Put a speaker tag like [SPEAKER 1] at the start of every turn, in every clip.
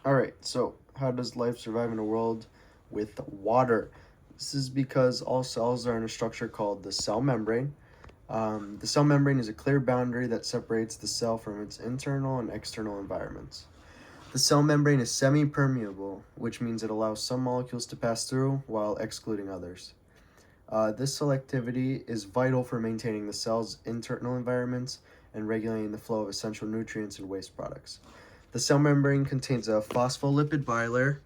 [SPEAKER 1] All right, so how does life survive in a world with water? This is because all cells are in a structure called the cell membrane. The cell membrane is a clear boundary that separates the cell from its internal and external environments. The cell membrane is semi-permeable, which means it allows some molecules to pass through while excluding others. This selectivity is vital for maintaining the cell's internal environments and regulating the flow of essential nutrients and waste products. The cell membrane contains a phospholipid bilayer,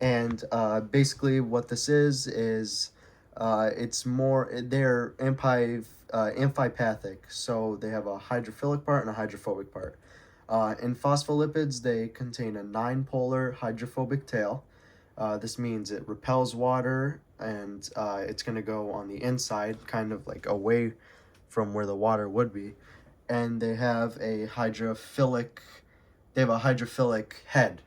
[SPEAKER 1] and basically what this is it's more they're amphipathic, so they have a hydrophilic part and a hydrophobic part. In phospholipids, they contain a nine-polar hydrophobic tail. This means it repels water, and it's going to go on the inside, kind of like away from where the water would be. And they have a hydrophilic head,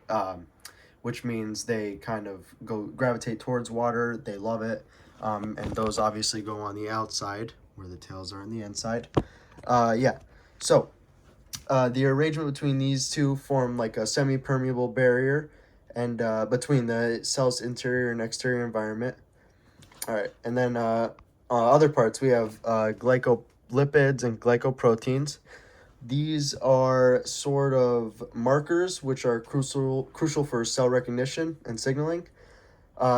[SPEAKER 1] which means they kind of gravitate towards water. They love it, and those obviously go on the outside, where the tails are on the inside. Yeah, so the arrangement between these two form like a semi-permeable barrier, and between the cell's interior and exterior environment. All right, and then other parts, we have glycolipids and glycoproteins. These are sort of markers which are crucial for cell recognition and signaling.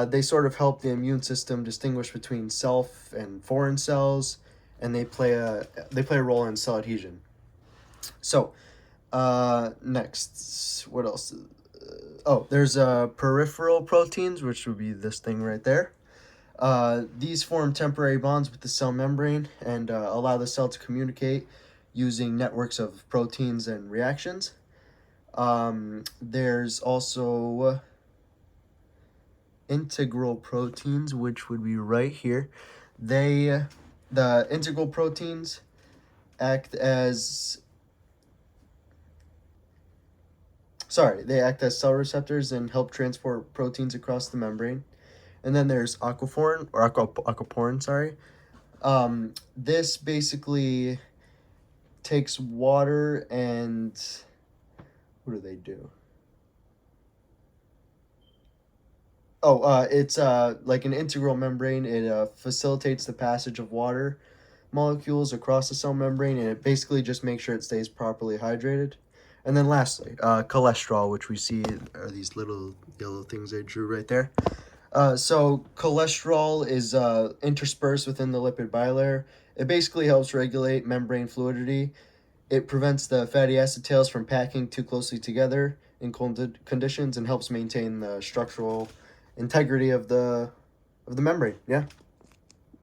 [SPEAKER 1] They sort of help the immune system distinguish between self and foreign cells, and they play a role in cell adhesion. So, next, what else? There's peripheral proteins, which would be this thing right there. These form temporary bonds with the cell membrane and allow the cell to communicate using networks of proteins and reactions. There's also integral proteins, which would be right here. The integral proteins act as cell receptors and help transport proteins across the membrane. And then there's aquaporin. This basically takes water and what do they do? It's like an integral membrane. It facilitates the passage of water molecules across the cell membrane, and it basically just makes sure it stays properly hydrated. And then lastly, cholesterol, which we see are these little yellow things I drew right there. So cholesterol is interspersed within the lipid bilayer. It basically helps regulate membrane fluidity. It prevents the fatty acid tails from packing too closely together in cold conditions and helps maintain the structural integrity of the membrane. Yeah.